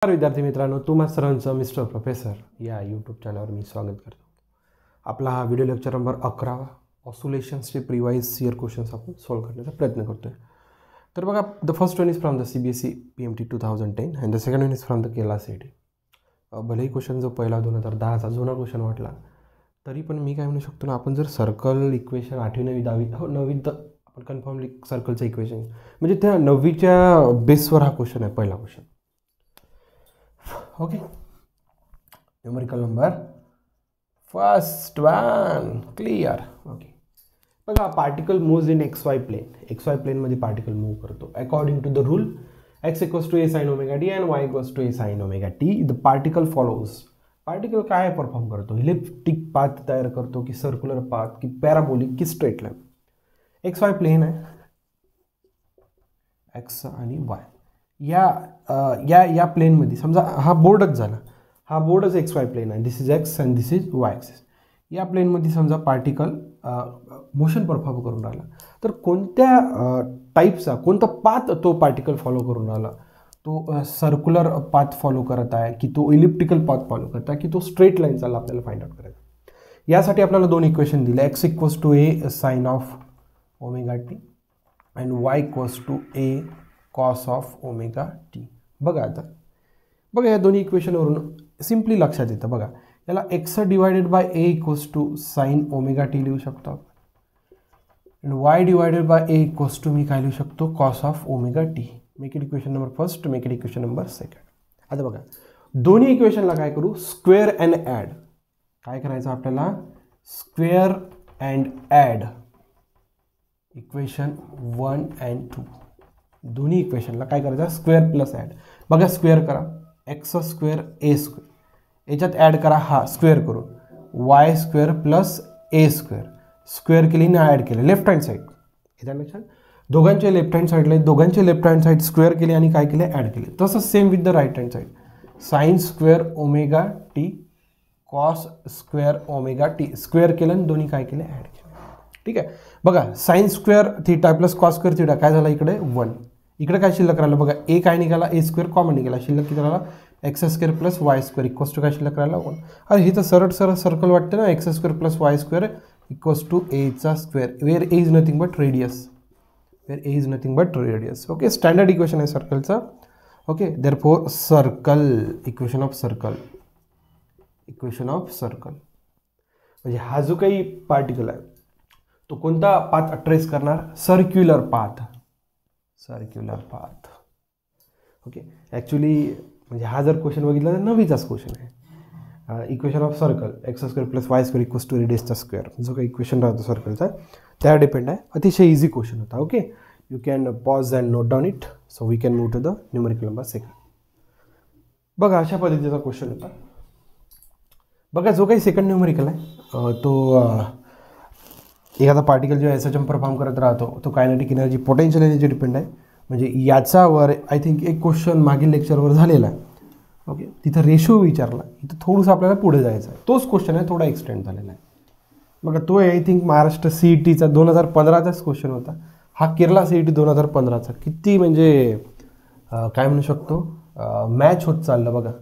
विद्यार्थी मित्रांनो, तुम्हा सर्वांचं मिस्टर प्रोफेसर या यूट्यूब चॅनलवर मी स्वागत करतो. आपला हा व्हिडिओ लेक्चर नंबर 11 ऑसोलेशन्सचे प्रिवाइज इयर क्वेश्चन्स आपण सॉल्व्ह करण्याचा प्रयत्न करतोय. तर बघा, the first one is from the CBSE PMT 2010 and the second one is from the केला CET. भलेही क्वेश्चन जो पहिला 2010चा जुना क्वेश्चन वाटला तरी पण मी काय म्हणू शकतो ना, आपण जर सर्कल इक्वेशन 8वी 9वी 10वी 9वी तर आपण कन्फर्मली सर्कलचं इक्वेशन म्हणजे त्या 9वीच्या बेसवर हा क्वेश्चन आहे, पहिला question. Okay, numerical number first one clear. Okay, बघा, particle moves in XY plane. XY plane मध्ये पार्टिकल मूव करतो according to the rule x equals to a sin omega t and y equals to a sin omega t. The particle follows. Particle काय perform करतो? Elliptic path तयार करतो की circular path की parabolic की straight line? XY plane आहे, x आणि y. या प्लेनमध्ये समजा हा बोर्डच झाला, हा बोर्डच XY प्लेन आहे. This is x and this is y axis. या प्लेनमध्ये समजा पार्टिकल मोशन परफॉर्म करून राहिला, तर कोणत्या टाईपचा कोणता पाथ तो पार्टिकल फॉलो करून राहिला? तो सर्क्युलर पाथ फॉलो करत आहे की तो इलिप्टिकल पाथ फॉलो करत आहे की तो स्ट्रेट लाईन चालला, आपल्याला फाइंड आउट करायचं. यासाठी आपल्याला दोन इक्वेशन दिले, x equals to a sine of omega t and y equals to a cos of omega t. बघा आता, बघा या दोन्ही इक्वेशनवरून सिम्पली लक्षात येतं. बघा, याला x divided by a equals to sine omega t लिहू शकतो आपण, y divided by a equals to मी काय लिहू शकतो? Cos of omega t. Make it equation number first, make it equation number second. आता बघा, दोन्ही इक्वेशनला काय करू? Square and add. काय करायचं आपल्याला? Square and add equation 1 and 2. दोन्ही इक्वेशनला काय करायचं? Square plus add. बघा, स्क्वेअर करा, एक्स स्क्वेअर ए स्क्वेअर, याच्यात ॲड करा हा स्क्वेअर करून वाय स्क्वेअर प्लस ए स्क्वेअर. स्क्वेअर केली ना ॲड केले लेफ्ट हँड साईड. येत्या लक्षात? दोघांचे लेफ्ट हँड साईडला दोघांचे लेफ्ट हँड साईड स्क्वेअर केले आणि काय केले? ॲड केले. तसंच same with the right hand side. Sine square omega t cos square omega t. Square केलं आणि दोन्ही काय केले? ॲड केले. ठीक आहे. बघा, sine square theta plus cos square theta काय झाला? इकडे 1. इकडे काय शिल्लक राहिलं? बघा, ए काय निघाला? ए स्क्वेअर कॉमन निघाला. शिल्लक किती राहिला? X square plus y square equals to काय शिल्लक राहिला? 1. अरे हे तर सरळ सरळ सर्कल वाटते ना. X square plus y square equals to एचा स्क्वेअर, where a is nothing but radius. Where a is nothing but radius. Okay, standard equation आहे सर्कलचं. Okay, therefore circle, equation of circle, equation of circle म्हणजे हा जो काही particle आहे तो कोणता पाथ ट्रेस करणार? Circular path. Circular path. Okay, actually म्हणजे हा जर क्वेश्चन बघितला तर 9वीचाच क्वेश्चन आहे. Equation of circle x square plus y square equals to रेडियसचा स्क्वेअर, जो काही इक्वेशन राहतो सर्कलचा त्यावर डिपेंड आहे. अतिशय इझी क्वेश्चन होता. Okay, you can pause and note down it. So we can move to the numerical number second. बघा, अशा पद्धतीचा क्वेश्चन होता. बघा, जो काही सेकंड न्यूमेरिकल आहे तो एखादा पार्टिकल जो SHM परफॉर्म करत राहतो तो kinetic energy potential energy depend आहे. म्हणजे याच्यावर आय थिंक एक क्वेश्चन मागील लेक्चरवर झालेला आहे. ओके, तिथं रेशो विचारला, इथं थोडंसं आपल्याला पुढे जायचं आहे. तोच क्वेश्चन आहे, थोडा एक्सटेंड झालेला आहे. बघा, तो आय थिंक महाराष्ट्र CETचा 2015चाच क्वेश्चन होता. हा केरला CET 2015चा. किती म्हणजे काय म्हणू शकतो, मॅच होत चाललं. बघा,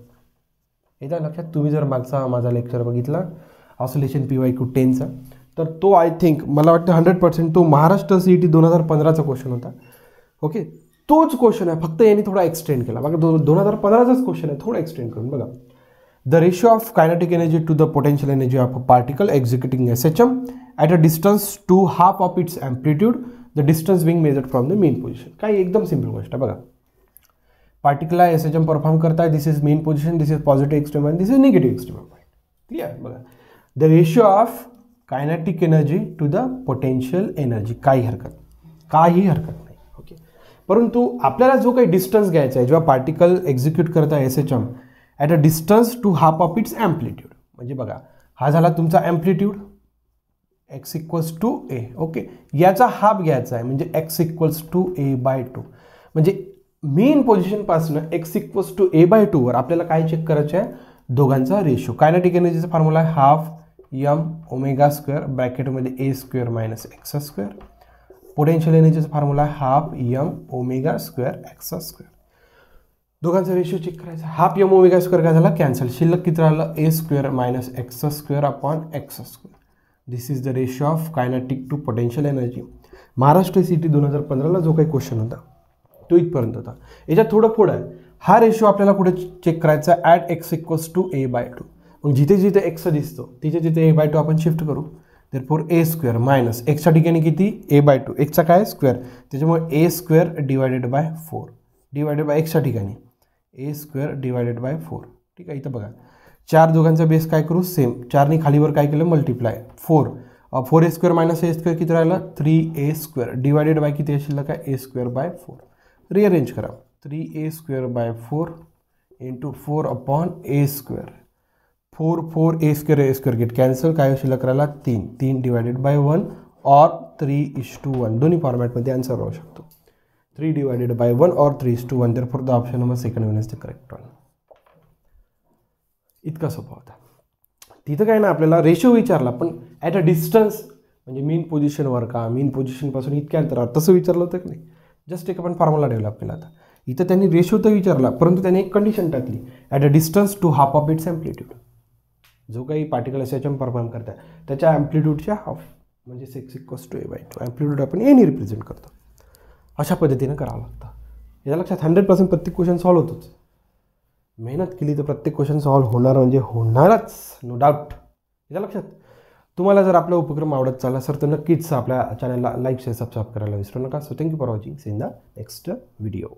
येत्या लक्षात? तुम्ही जर मागचा माझा लेक्चर बघितला ऑसोलेशन PYQ 10चा, तर तो आय थिंक मला वाटतं 100% तो महाराष्ट्र CET 2015चा क्वेश्चन होता. ओके, तोच क्वेश्चन आहे, फक्त यांनी थोडा एक्सटेंड केला. बघा, 2015चाच क्वेश्चन आहे, थोडा एक्सटेंड करून. बघा, the ratio of kinetic energy to the potential energy of a particle executing SHM at a distance to half of its amplitude, the distance being measured from the mean position. काही एकदम simple गोष्ट आहे. बघा, particle SHM perform करताय. This is mean position, this is positive extreme and this is negative extreme point. Clear? बघा, the ratio of kinetic energy to the potential energy. काही हरकत नाही. ओके, परंतु आपल्याला जो काही डिस्टन्स घ्यायचा आहे जेव्हा पार्टिकल एक्झिक्यूट करत आहे SHM at a distance to half of its amplitude. म्हणजे बघा, हा झाला तुमचा amplitude x equals to a. Okay, याचा हाफ घ्यायचा आहे म्हणजे एक्स इक्वल्स टू a/2. म्हणजे मेन पोझिशनपासून एक्स इक्वल्स टू a/2 वर आपल्याला काय चेक करायचं आहे? दोघांचा रेशो. कायनेटिक एनर्जीचा फॉर्म्युला आहे हाफ m ओमेगा स्क्वेअर ब्रॅकेटमध्ये a square minus x square. Potential एनर्जीचा फॉर्म्युला आहे half m omega square x square. दोघांचा रेशिओ चेक करायचा. हाफ एम ओमेगा स्क्वेअर काय झाला कॅन्सल. शिल्लक किती राहिलं a square minus x square upon x square. This is the ratio of kinetic to potential energy. Maharashtra CET 2015ला जो काही क्वेश्चन होता तो इथपर्यंत होता. याच्यात थोडं पुढं आहे. हा रेशिओ आपल्याला कुठे चेक करायचा at x equals to a by two. मग जिथे जिथे एक्स दिसतो तिथे तिथे ए बाय टू आपण शिफ्ट करू. देअरफॉर ए स्क्वेअर मायनस एक्सच्या ठिकाणी किती ए बाय टू. एक्सचा काय स्क्वेअर त्याच्यामुळे a square divided by 4 divided by एक्सच्या ठिकाणी ए स्क्वेअर डिवायडेड बाय 4. ठीक आहे. इथं बघा 4 दोघांचा बेस काय करू सेम. 4नी खालीवर काय केलं मल्टिप्लाय 4. 4a स्क्वेअर मायनस ए स्क्वेअर किती राहिलं 3a स्क्वेअर डिवायडेड बाय किती असेल काय ए स्क्वेअर बाय 4. रिअरेंज करा. 3a square by 4 into 4 upon A square. 4 A square get cancel. काय शिल्लक राहिला 3 डिवायडेड बाय 1 और 3:1 दोन्ही फॉर्मॅटमध्ये आन्सर राहू शकतो. 3 डिवायडेड बाय 1 और 3:1. Therefore the option number second one is the correct one. इतका सोपा होता. तिथं काय ना आपल्याला रेशो विचारला पण ॲट अ डिस्टन्स म्हणजे मीन पोझिशनवर का मीन पोझिशनपासून इतक्या अंतरावर तसं विचारलं होतं की नाही. जस्ट एक आपण फॉर्म्युला डेव्हलप केला होता. इथं त्यांनी रेशो तर विचारला परंतु त्यांनी एक कंडिशन टाकली at a distance to half of its amplitude. जो काही पार्टिकल एसएचएम परफॉर्म करतात त्याच्या ॲम्प्लिट्यूडच्या हाफ म्हणजे 6 equals to a by 2. Amplitude आपण एने रिप्रेझेंट करतो. अशा पद्धतीनं करावं लागतं. याच्या लक्षात 100% प्रत्येक क्वेश्चन सॉल्व्ह होतोच. मेहनत केली तर प्रत्येक क्वेश्चन सॉल्व्ह होणार म्हणजे होणारच नो डाऊट. याच्या लक्षात. तुम्हाला जर आपला उपक्रम आवडत चालला सर तर नक्कीच आपल्या चॅनलला लाईक शेअर सबस्क्राईब करायला विसरू नका. So thank you for watching. See in the next video.